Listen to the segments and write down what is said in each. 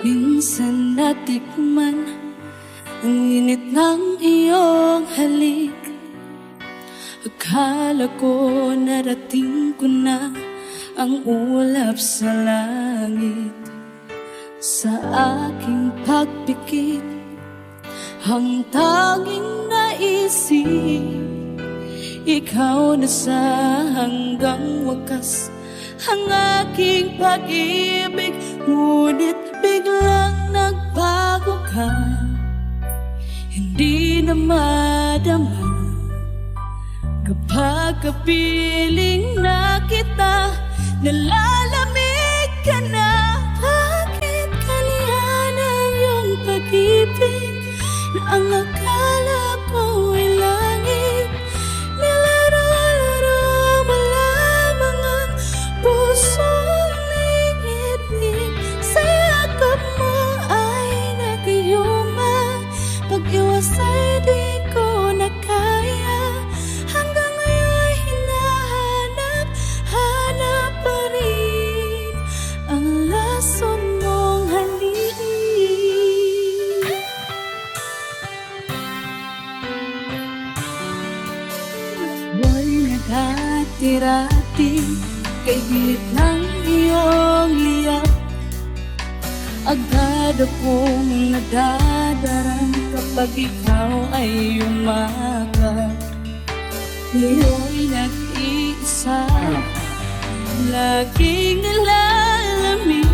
Minsan natikman ang init ng iyong halik. Akala ko narating ko na ang ulap sa langit. Sa aking pagpikit, ang tanging naisip, ikaw na sa hanggang wakas ang aking pag-ibig. Ngunit biglang nagbago ka, hindi na madama kapag kapiling na kita. Nalalamig ka na, bakit kalihan ang iyong pag-ibig na ang akala ko ay langit? Nilaro-laro mo lamang ang pusong nainip. Sa yakap mo ay nagiyuma, pag-iwas ay di ko na kaya. Hanggang ngayon hinahanap, hanap pa rin ang lason mong halik. Ako'y naghatirati kay gilid ng iyong liyap. Agad akong nadadarang kapag ikaw ay umakap. Ngayon nag-iisa, laging nalalamig,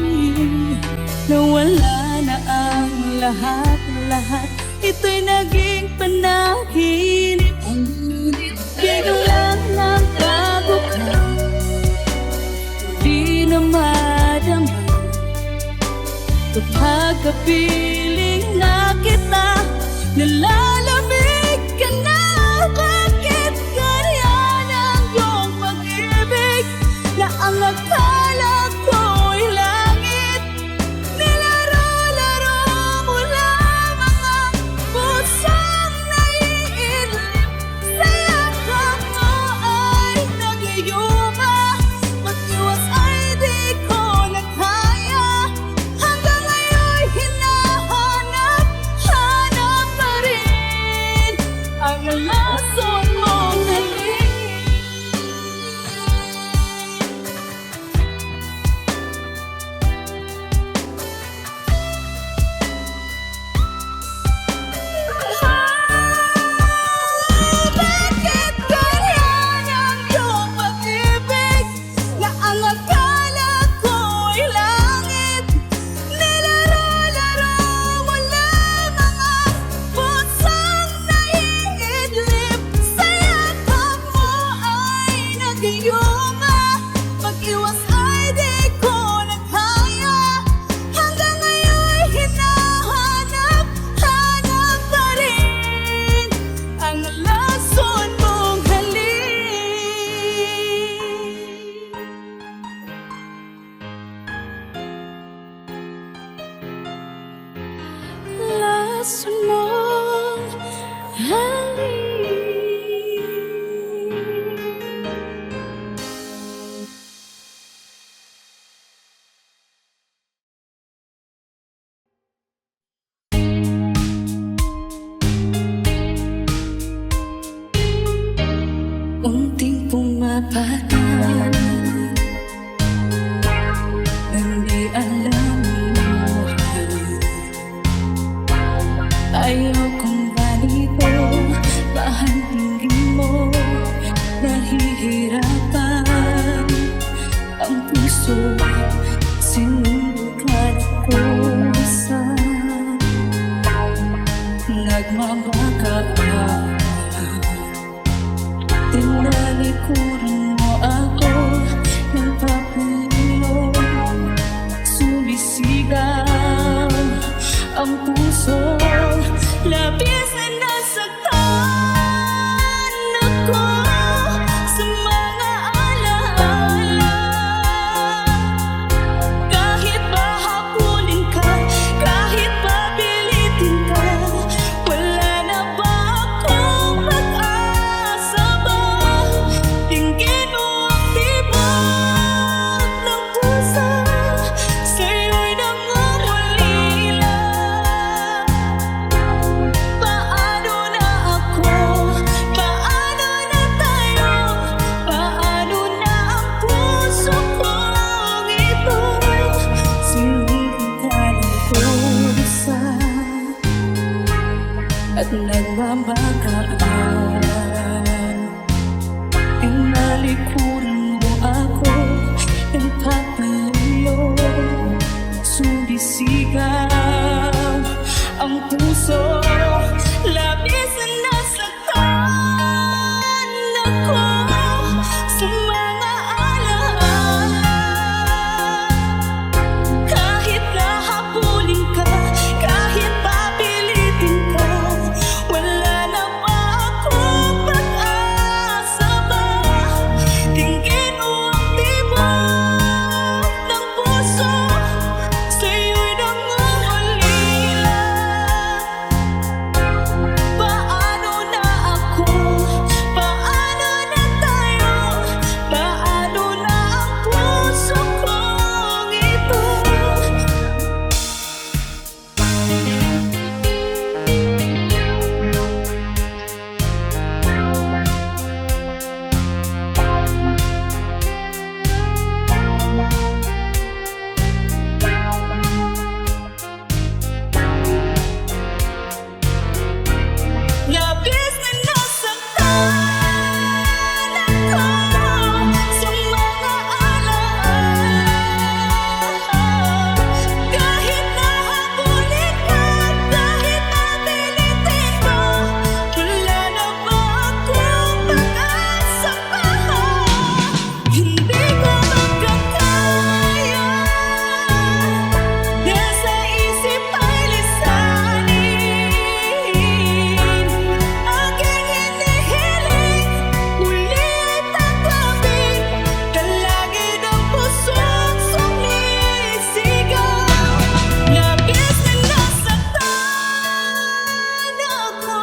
nawala na ang lahat-lahat. Ito'y naging panaginip. Biglang nagbago ka, di na madama kapag kapiling na kita. Nalalamig ka na, bakit ganyan ang iyong pag-ibig na ang akala ko'y langit? Nilaro-laro mo lamang ang pusong naiinip. Sa yakap mo ay nagiyuma, mag-iwas ay di ko na kaya. Hanggang ngayon hinahanap, hanap pa rin ang lason mong halik. Bakit ganyan ang iyong pag-ibig na ang akala ko'y langit? Nilaro-laro mo lamang ang pusong naiidlip. Sa yakap mo ay nagiyuma, mag-iwas ay di ko na kaya. Hanggang ngayon hinahanap, hanap pa rin ang lason mong halik. Lason mong halik. Unting pumapanan, hindi alam mo. Ayaw kong ganito, bahanin mo. Nahihirapan ang puso, sinubukan ko sa nagmamakahan. Tinalikuran mo ako ng papilong, sumisigaw ang puso. Labis na nasaktan ako sa mga alaala. Kahit pa habulin ka, kahit pa pilitin ka, wala na ba akong pag-asa ba? Tingin mo ang tibok ng puso, sa'yo'y nangunguli. at nagmamagaan. Tinalikuran mo ako ng papalayo, sumisigaw ang puso, labis na nasaktan ako sa mga alaala. Kahit hahabulin ka, kahit papilitin ka, wala na ba akong pag-asa ba? Tingin mo ang tibok ng puso, sa'yo'y nangungalila. Paano na ako? Paano na tayo? Paano na ang puso kong ito? Labis na nasaktan ako sa mga alaala. Kahit nahabulin ka, kahit napilitin ko, wala na ba akong pag-asa pa? Hindi ko magkakaya, dahil sa isip ay lisanin. Aking hinihiling, ulit tanggapin, talagin ang pusong sumisigaw. Labis na nasaktan ako.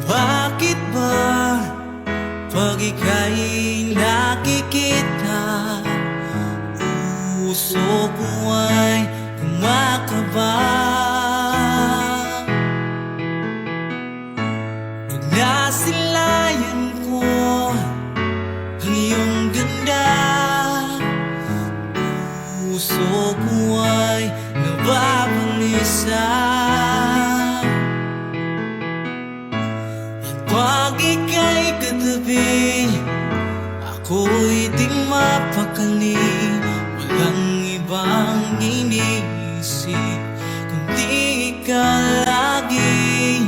Bakit ba pag ika'y nakikita, puso ko ay kumakaba? Pag nasilayan ko ang iyong ganda, puso ko ay nababalisa. Pag ika'y katabi, ako'y di mapakali. Walang ibang iniisip kundi ikaw lagi.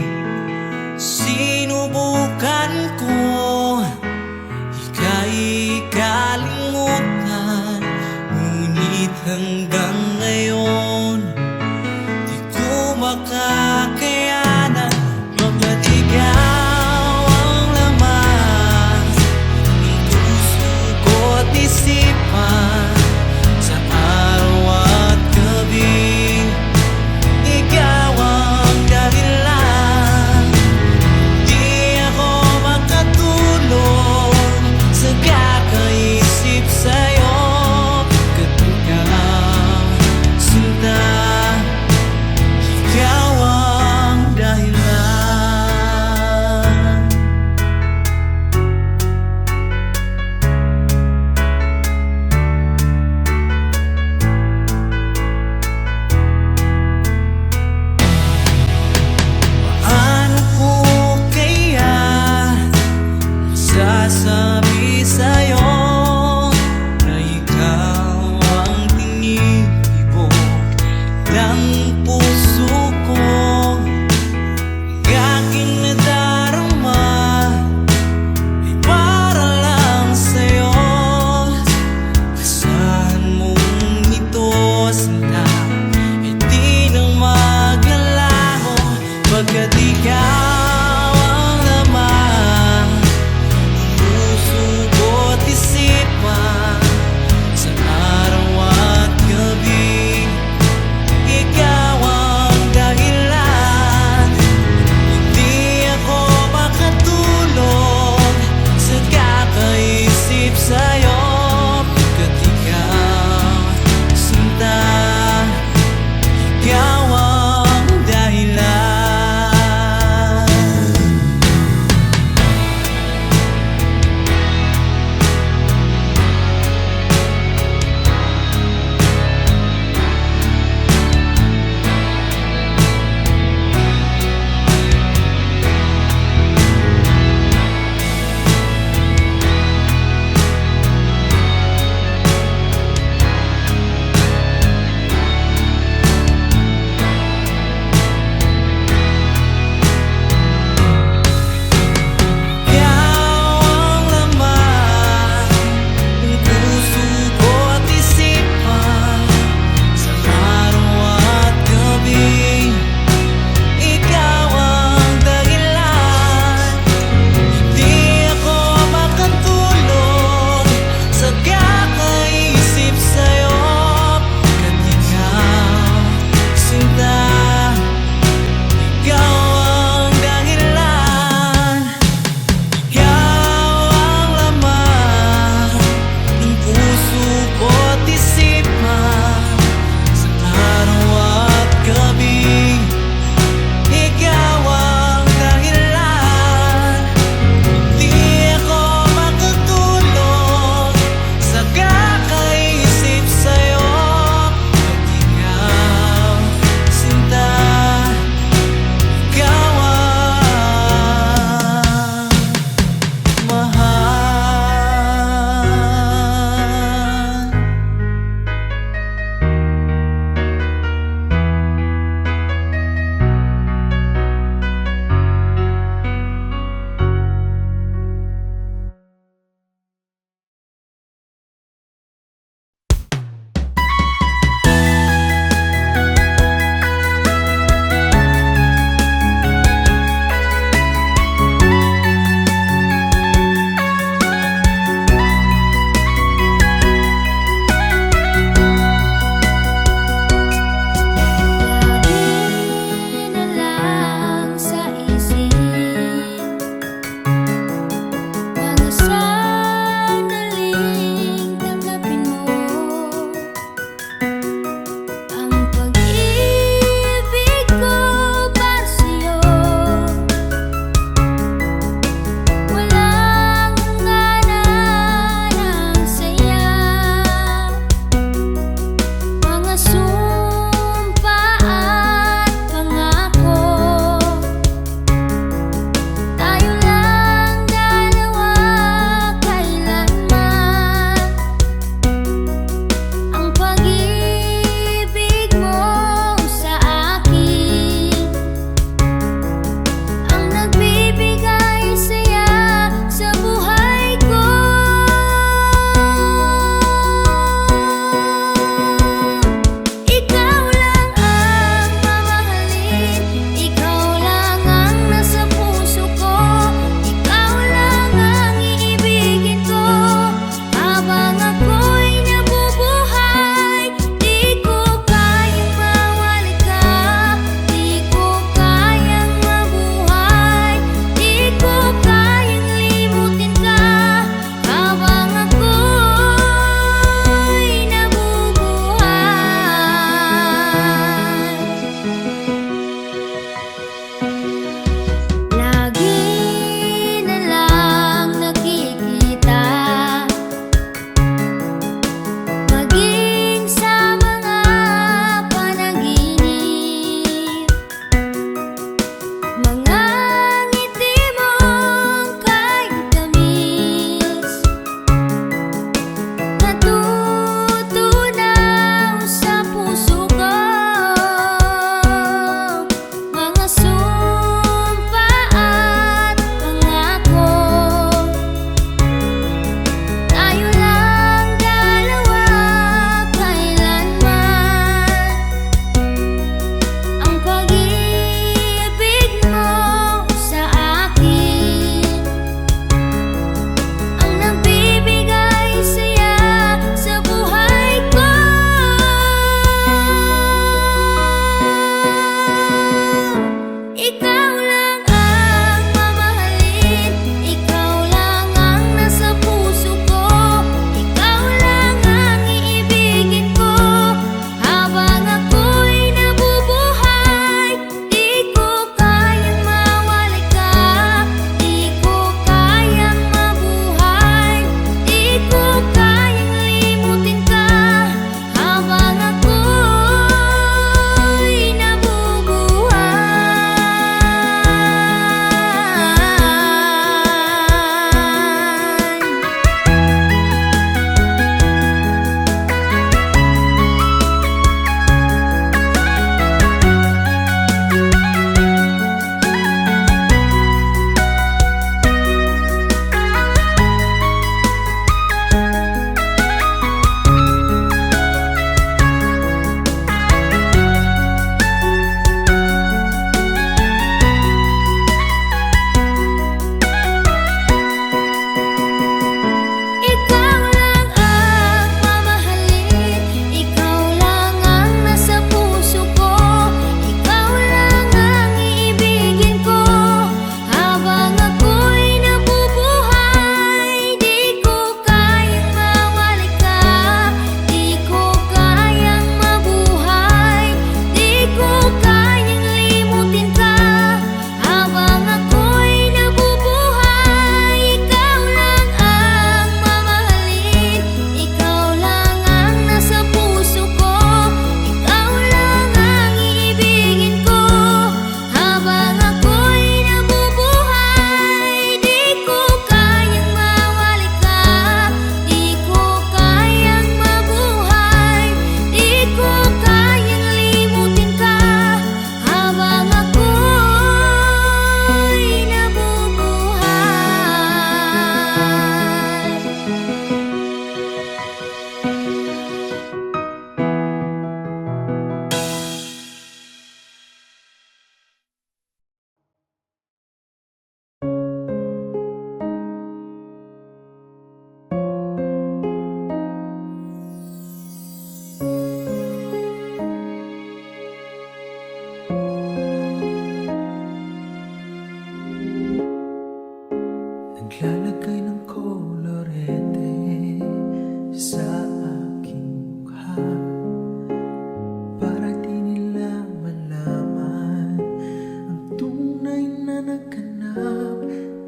Sinubukan ko ika'y kalimutan, ngunit hanggang ngayon di ko makakayanan maglatigaw ang laman ng puso ko't isipan. Sa araw at gabi, ikaw ang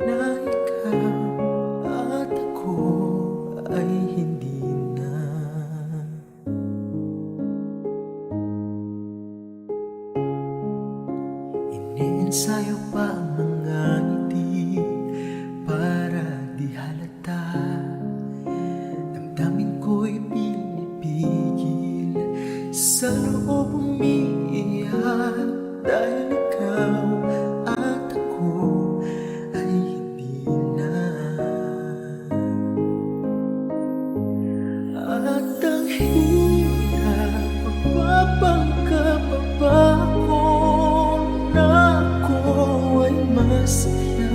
na ikaw at ako ay hindi na. Iniensayo pa ang mga ngiti para di halata. Damdamin ko'y pinipigil, sa loob umiiyak dahil ikaw at ako ay hindi na. At ang hirap, mapapangkap pa ba ako na ako ay masaya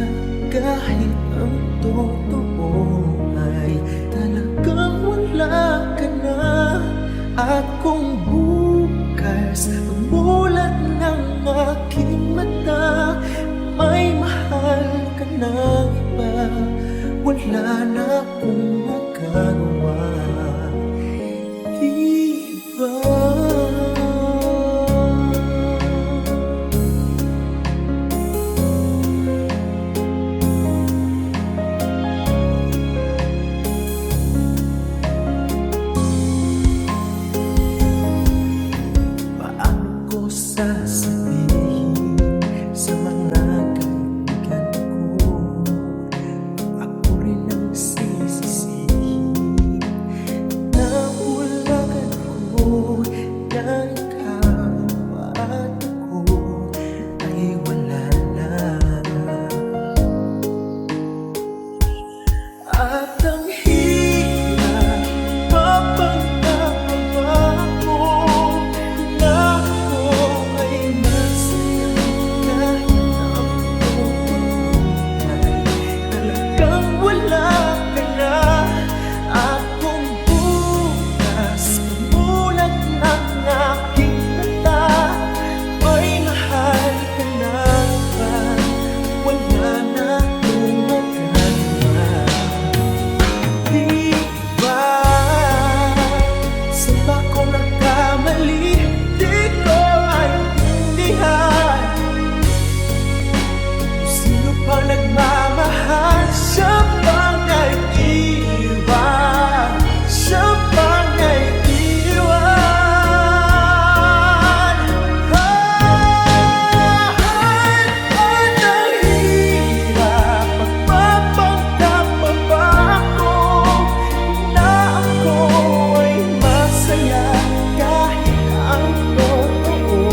kahit ang totoo ay talagang wala ka na. At kung bukas umulat ng aking mata, may mahal ka ng iba, wala na akong magagawa, di ba? Sasabihin sa mga kaibigan ko, ako rin ang sisisihin na ulagan ko na ikaw at ako ay wala na. At ang hirap, papanggap pa ako na nagmamahal, siya bang naiiwan? Siya bang naiiwan? At ang hirap, magpapanggap pa ba ako na ako ay masaya kahit ang totoo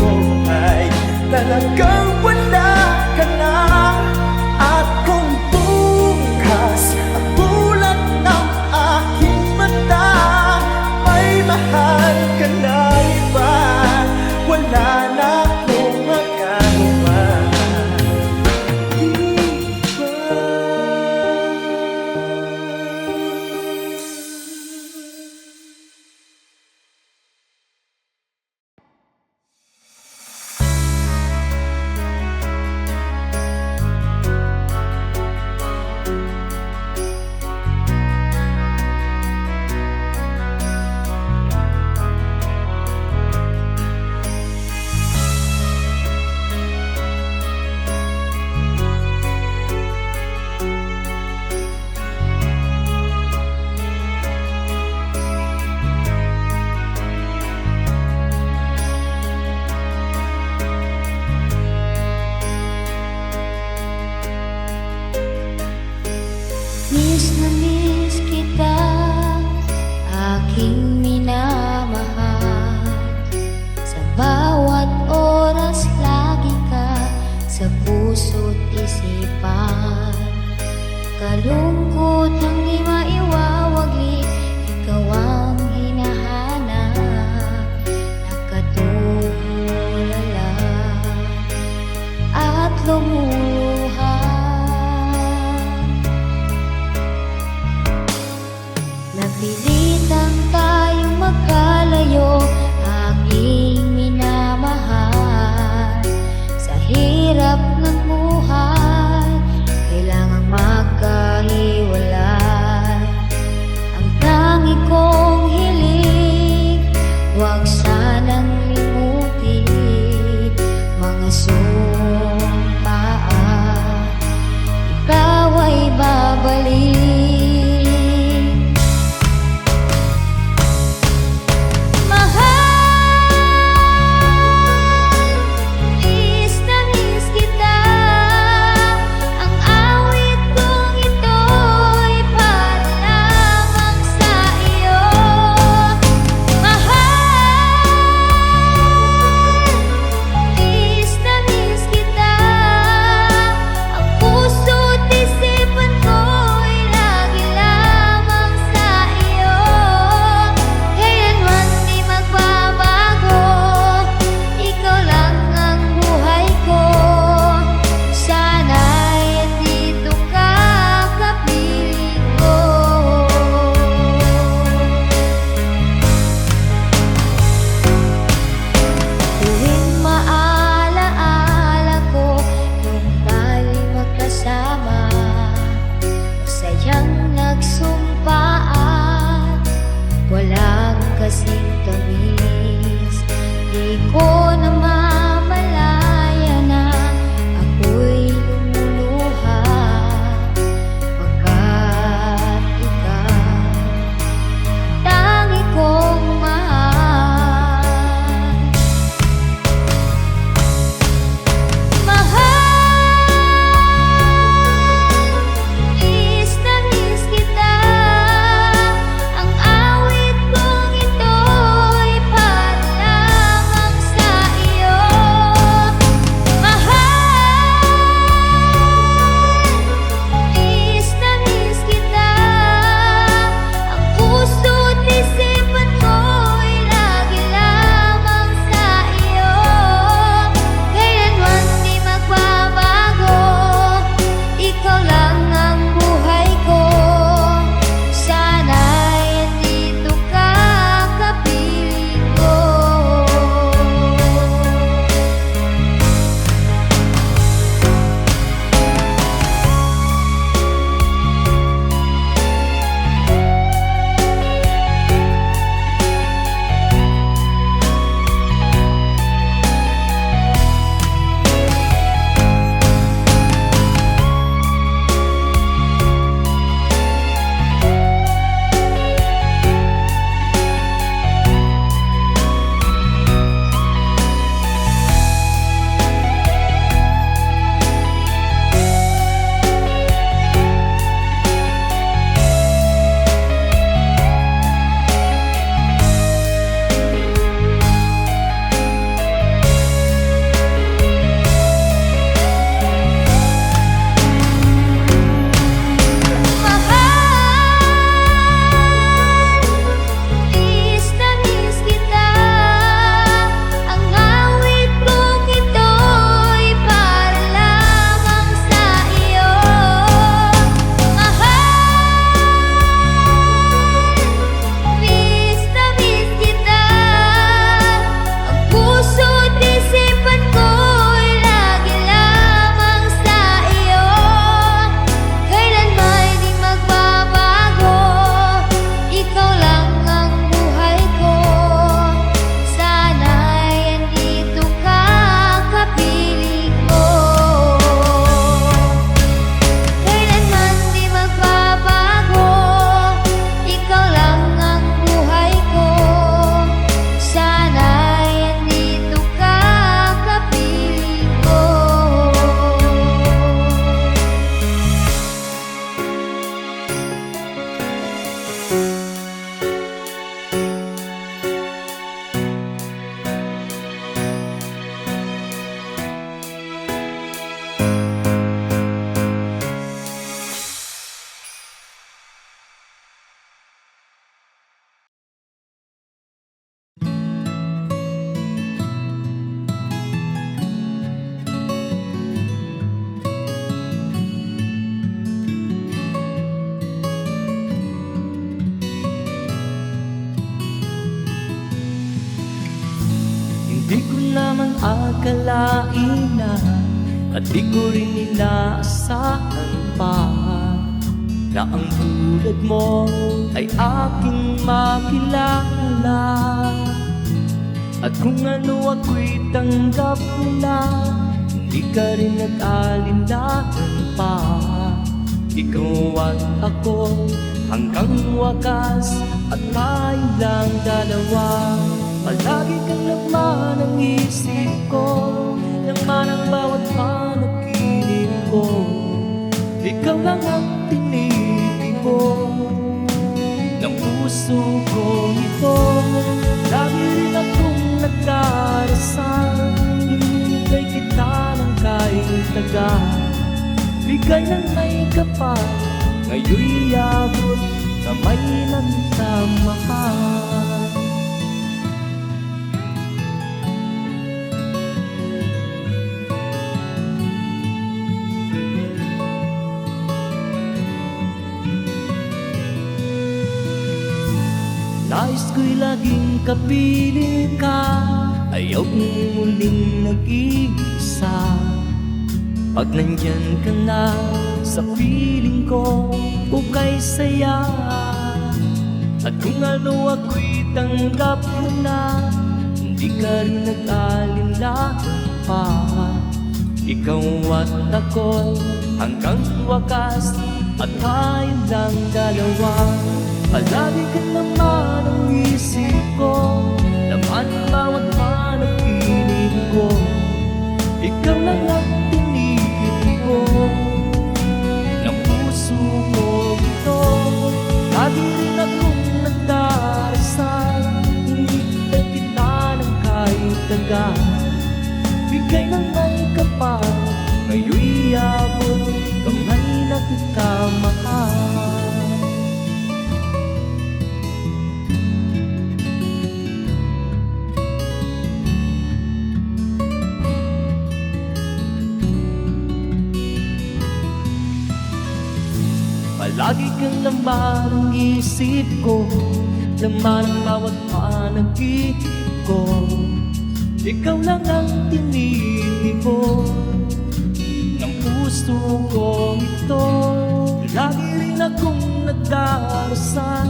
ay talagang wala ka na. At kung bukas ang bulat ng aking mata, may mahal ka na iba, wala na akong magagawa, di ba? Miss na miss kita, aking minamahal. Sa bawat oras lagi ka sa puso't isipan. Kalungkot ang di maiwawagli, ikaw ang hinahanap. Nakatulala at lumuluha. Napilitan tayong magkalayo, aking minamahal. Sa hirap ng buhay, kailangang magkahiwalay. akalain na, at di ko rin inaasahan pa, na ang tulad mo ay aking makilala. At kung ano ako'y tanggap mo na, hindi ka rin nag-alinlangan pa. Ikaw at ako hanggang wakas, at tayo lang dalawa. Palagi kang laman ng isip ko, laman ang bawat panaginip ko. Ikaw lang ang tinipid ko ng puso ko ito. Lagi rin akong nagdarasal, hinihintay kita ng kahit tagal. Bigay ng may kapal, ngayon'y abot kamay ng tamahal. Nais ko'y laging kapiling ka, ayaw kong muling nag-iisa. Pag nandyan ka na sa piling ko, ukay saya. At kung ano ako'y tanggap mo na, hindi ka rin nag-alinlangan pa. Ikaw at ako hanggang wakas, at tayo lang dalawa. Palagi ka naman ang isip ko, laman ang bawat panaginip ko. Ikaw lang ang tinipid ko ng puso ko ito. Lagi rin akong nagdarasal, hinihintay kita ng kahit tagal. Bigay ng may kapal, ngayon'y abot kamay na kita mahal. Palagi kang laman ng isip ko, laman ang bawat panaginip ko. Ikaw lang ang tinipid ko ng puso ko ito. Lagi rin akong nagdarasal,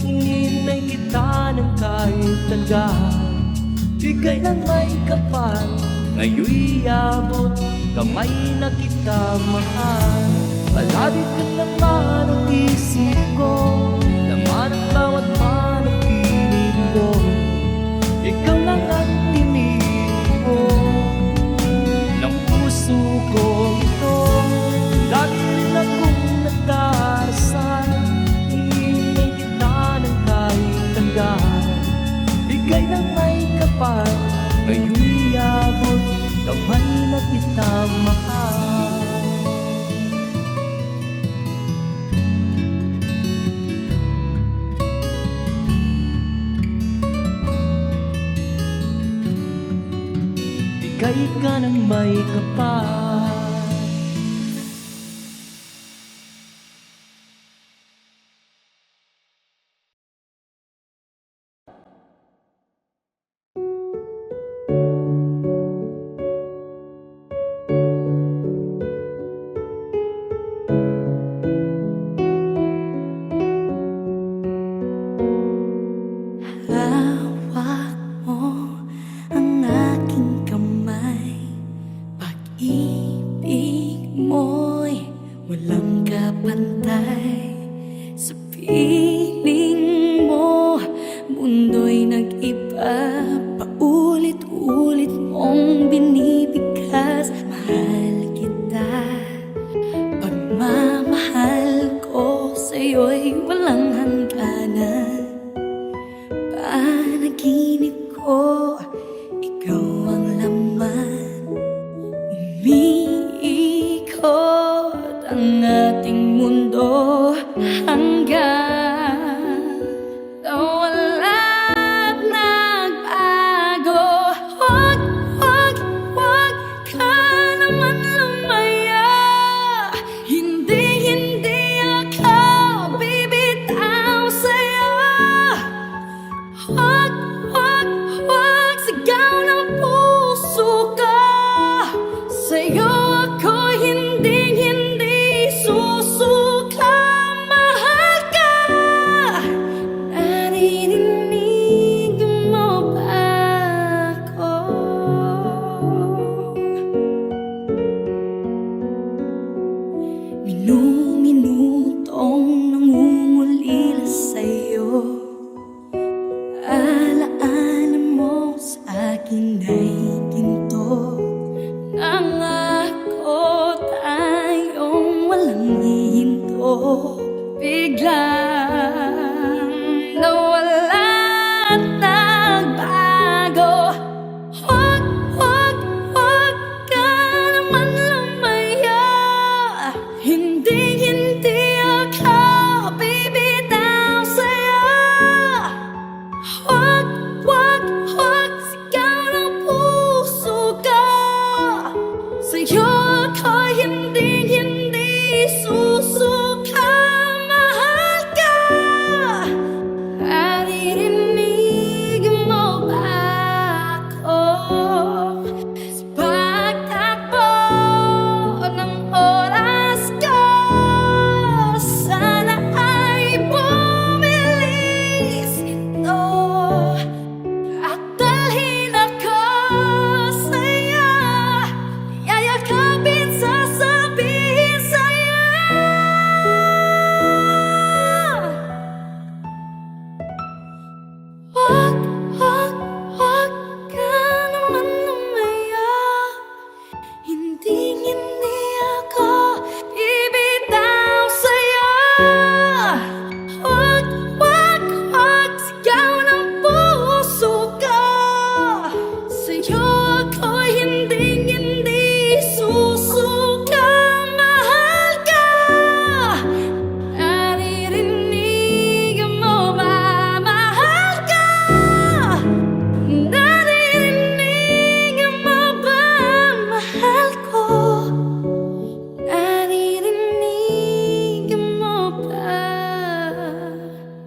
hinihintay kita ng kahit tagal. Bigay ng may kapal, ngayon'y abot kamay na kita mahal. Palagi ka naman ang isip ko, laman ang bawat panaginip ko. Ikaw lang ang tinipid ko ng puso ko ito. Lagi rin akong nagdarasal, hinihintay kita ng kahit tagal. Bigay ng may kapal, ngayon'y abot kamay na kita mahal. Bigay ka ng may kapal. Hawak mo ang aking kamay, pag-ibig mo'y walang kapantay. Sa piling mo, mundo'y nag-iba, paulit-ulit mong binibigkas. Mahal kita, pagmamahal ko sa'yo'y walang hangganan. Panaginip ko, ikaw ang laman. Umiikot ang ating mundo hanggang walang nagbago. Huwag, huwag, huwag ka naman lumaya. Hindi, hindi ako bibitaw sa'yo. Huwag, huwag, huwag sigaw ng puso Minu-minutong nangungulila sa'yo. Alaala mo sa akin ay ginto. Nangako tayong walang hihinto. Biglang nawala at nagbago. Huwag ka naman lumaya. Hindi ako bibitaw sa'yo. Huwag sigaw ng puso ko. Sa'yo ako'y hindi susuka. Mahal ka. Naririnig mo ba ako? Sa pagtakbo ng oras ko, sana ay bumilis ito at dalhin ako sa'yo. Yayakapin, sasabihin sa'yo. Huwag ka naman lumaya. Hindi ako bibitaw sa'yo. Huwag sigaw ng puso ko. Sa'yo ako'y hindi susuka. Mahal ka. Naririnig mo ba? Mahal ka. Naririnig mo ba? Mahal ko. Naririnig mo ba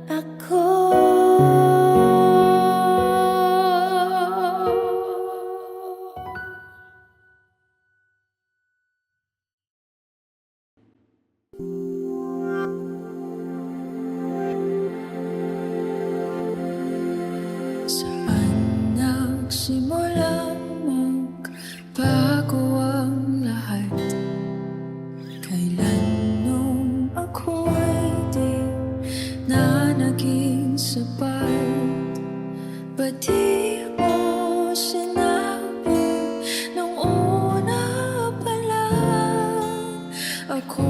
ako? Saan nagsimula magbago ang lahat? Kailan nung ako'y di na naging sapat? Ba't di mo sinabi nung una pa lang ako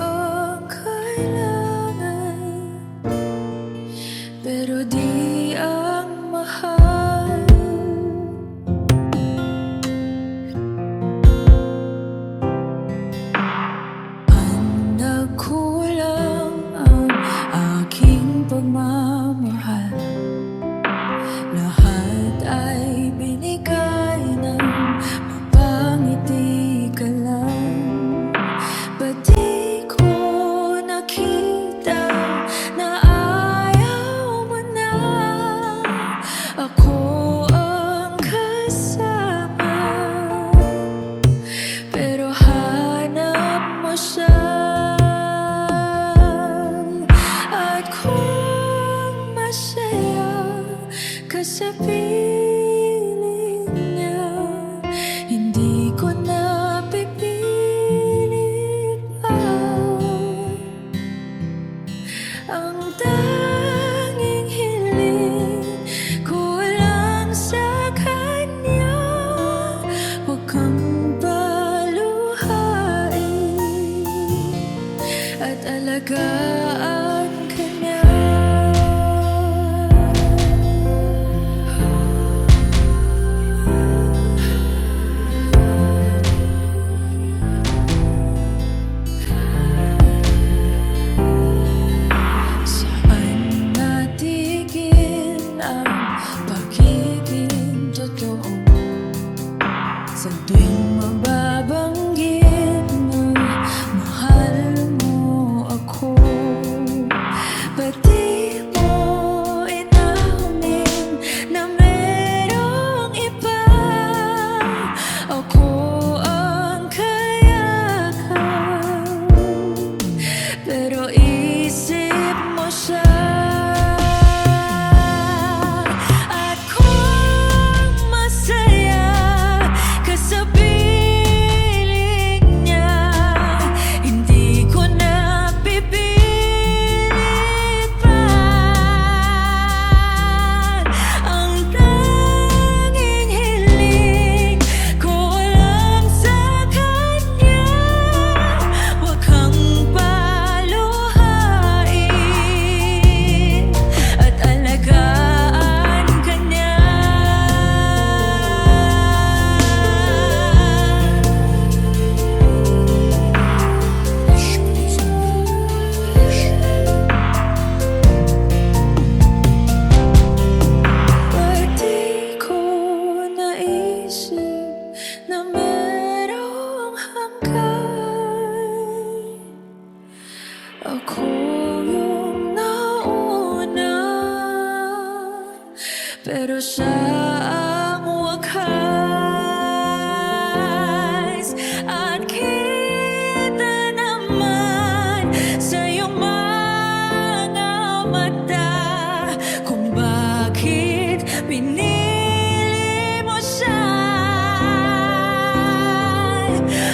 ang kailangan? Pero di ang mahal. Ang nagkulang ang aking pagmamahal. Lahat ay binigay ng mapangiti ka lang. Ba't di ko nakita na ayaw mo na ako ang kasama? Pero hanap mo siya. At kung masaya ka sa piling niya, hindi ko na pipilit pa. Ang tanging hiling ko lang sa kanya, huwag kang paluhain at alagaan ka niya. Saan natigil ang pagiging totoo? Sa tuwing mababanggit na mahal mo ako, ako yung nauna, pero siya ang wakas. At kita naman sa iyong mga mata kung bakit pinili mo siya.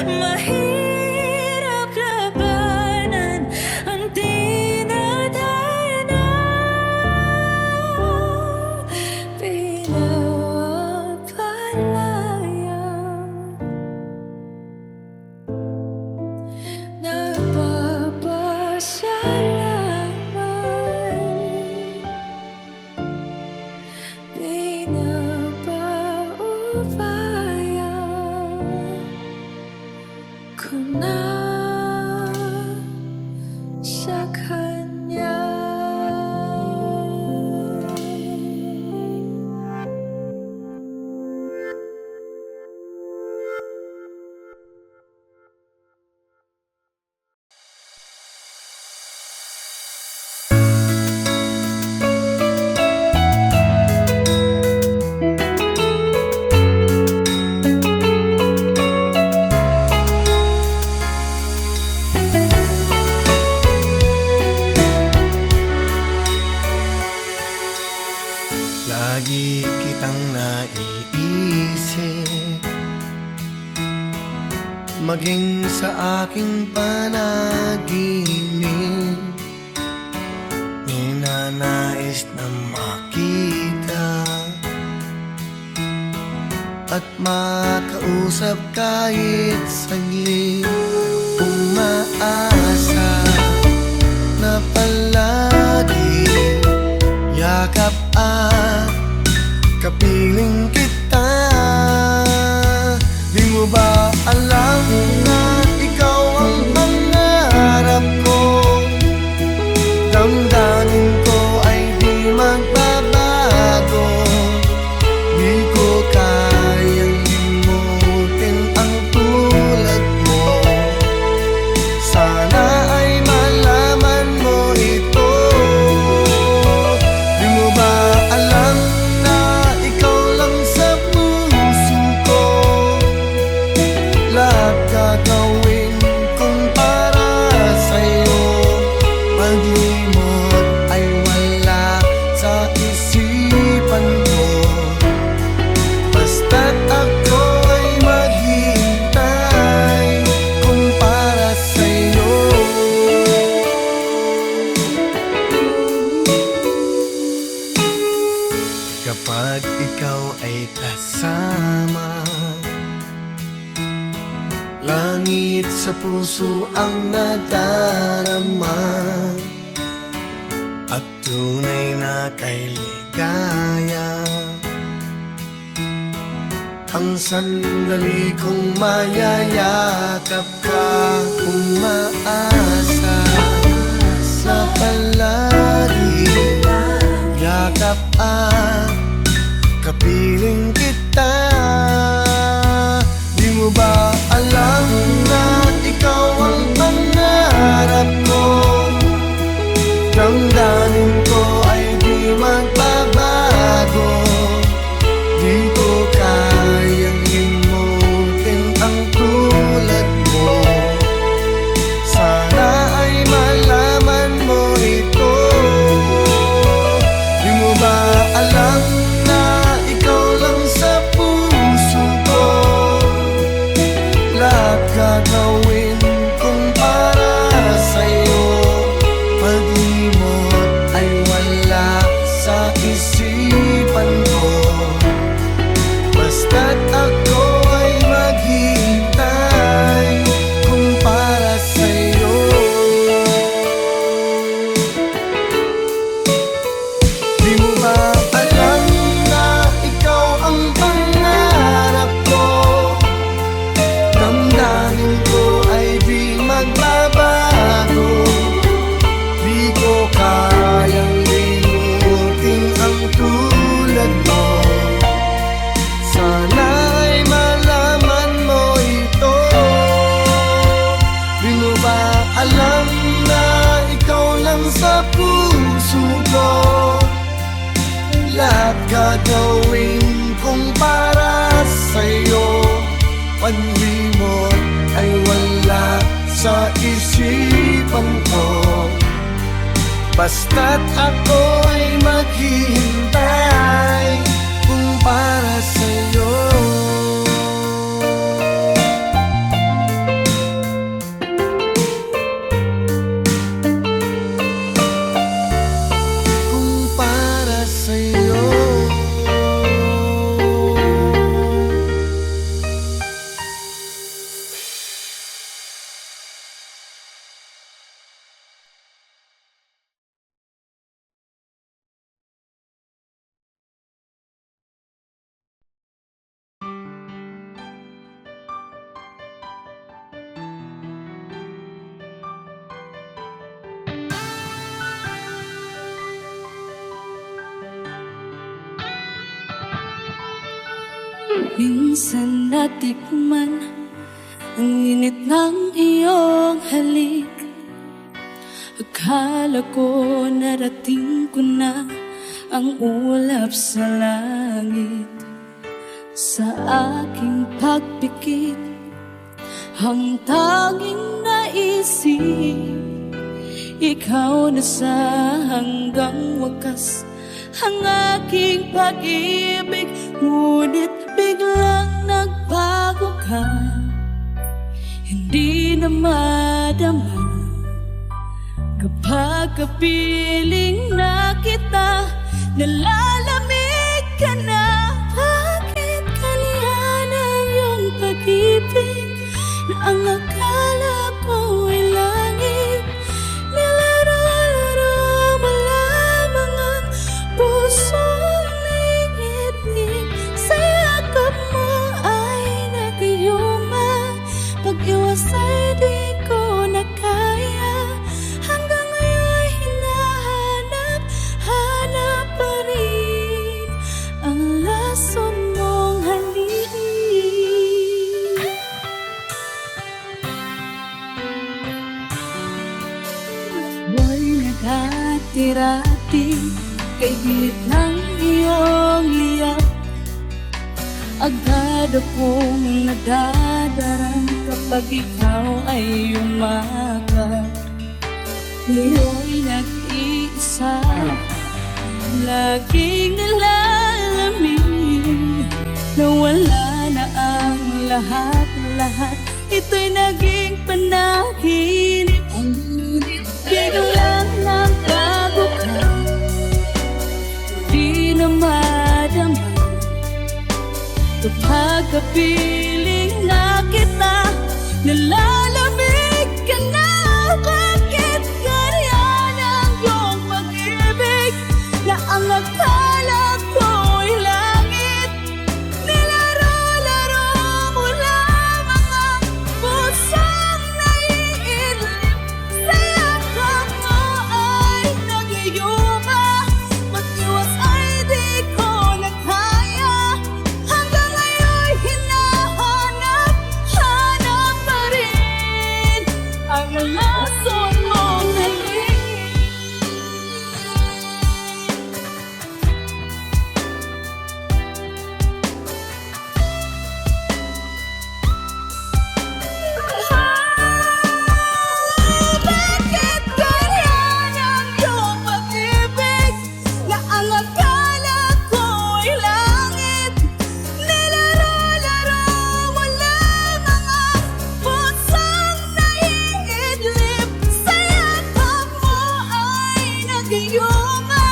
Mahirap labanan ang dinadanan, pinapalayang nagpapasalamat, pinapaubaya ko na sa kanya. Lagi kitang naiisip, maging sa aking panaginip. Ninanais na makita at makausap kahit saglit. Umaasa na palagi yakap at kapiling kita. Di mo ba alam na ikaw ang pangarap ko? Damdamin ko ay di magbabago. Di ko kayang limutin ang tulad mo. Sana ay malaman mo ito. Di mo ba alam na ikaw lang sa puso ko? Lahat gagawin kong para sa'yo. Paglimot ay wala sa isipan ko. Basta't ako ay maghihintay kung para sa'yo. Kapag ikaw ay kasama, langit sa puso ang nadarama, at tunay na kay ligaya. Ang sandali kong mayayakap ka, umaasa sa palagi yakap at kapiling kita. Di mo ba alam na ikaw ang pangarap ko? Damdamin ko ay di magbabago. Di ko kayang limutin ang tulad mo. Sana ay malaman mo ito. Di mo ba alam lahat gagawin kong para sa'yo. Panwi mo ay wala sa isipan ko, basta't ako'y maghihintay kung para sa'yo. Kung para sa'yo. Minsan natikman ang init ng iyong halik. Akala ko narating ko na ang ulap sa langit. Sa aking pagpikit, ang tanging naisip, ikaw na sa hanggang wakas ang aking pag-ibig. Ngunit biglang nagbago ka, hindi na madama kapag kapiling na kita. Nalalamig ka na, bakit kanihan ang iyong pag-ibig na ang akala ko ay langit? Nilaro-laro mo lamang ang pusong naiinig. Sa yakap mo ay nagayuma, pag-iwas ay di ko na kaya. Hanggang ngayon hinahanap pa rin ang lason mong halik. Ako'y naghatirati kay gilid ng iyong liyap. Agad akong nadadarang kapag ikaw ay umakap. Ngayo'y nag-iisa, laging nilalamig, na wala na ang lahat-lahat. Ito'y naging panaginip. Biglang nagbago ka, di na madama kapag kapiling na kita. Nalalamig ka na, bakit ganyan ang iyong pag-ibig na ang akala ko'y langit? Nilaro-laro mo lamang ang pusong naiidlip. Sa yakap mo ay nagayuma, mag-iwas ay di ko na kaya. Hanggang ngayon hinahanap pa rin ang lason mong halik. Bakit ganyan ang iyong pag-ibig na ang akala ko'y langit? Nilaro-laro mo lamang ang pusong naiidlip. Sa yakap mo ay nagayuma,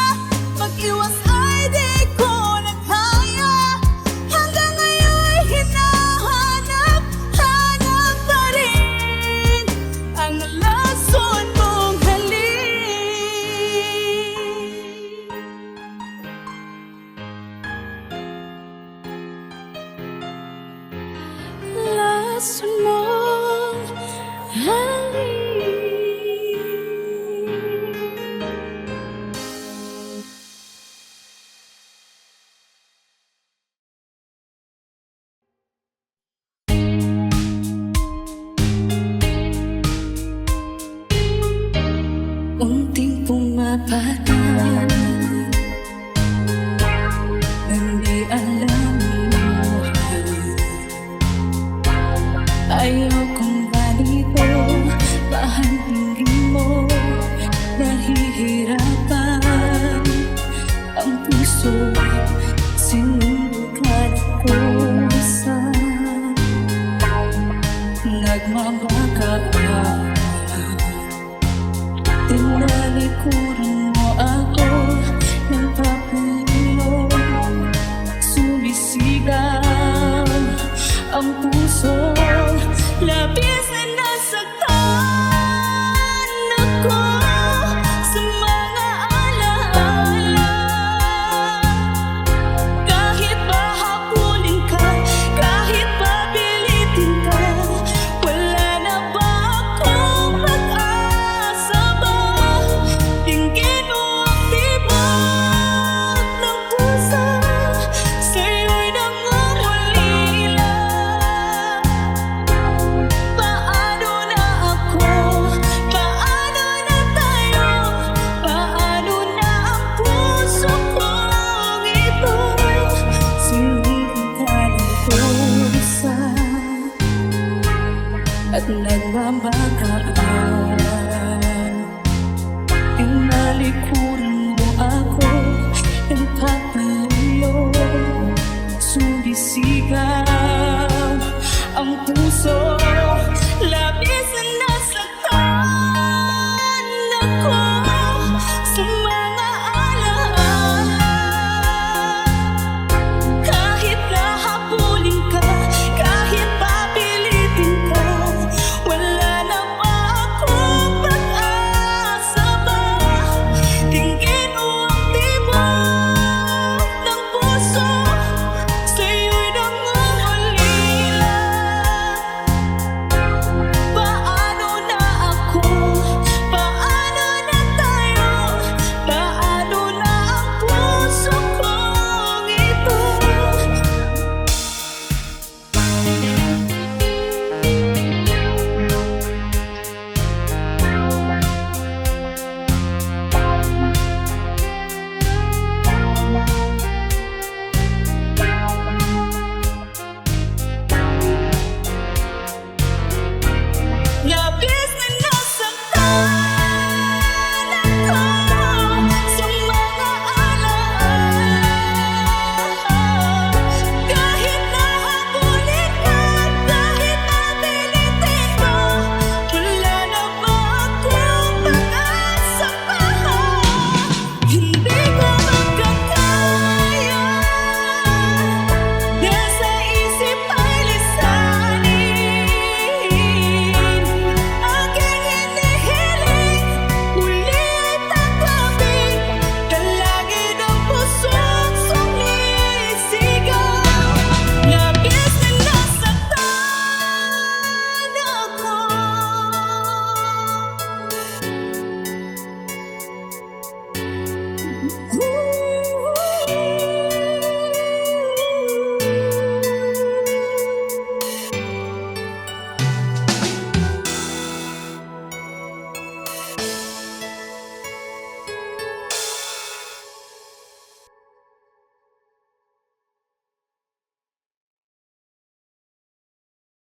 mag-iwas ay di ko na kaya. Hanggang ngayon hinahanap pa rin ang lason mong halik. Lason mong halik. Unting pumapatay puso, sinukat ko sa nagmamaka ka. Tinalikuran mo ako ng papilo, sumisigaw ang puso, labis na nasaktan ako sa mga alaala. Kahit pa habulin ka, kahit pa pilitin ka, wala na ba akong pag-asa ba? Tingin mo ang tibok ng puso, sa'yo'y nangungulila. Paano na ako? Paano na tayo? Paano na ang puso kong ito? Sinitan ang pusa at nagmamaka ka. Tinalik ko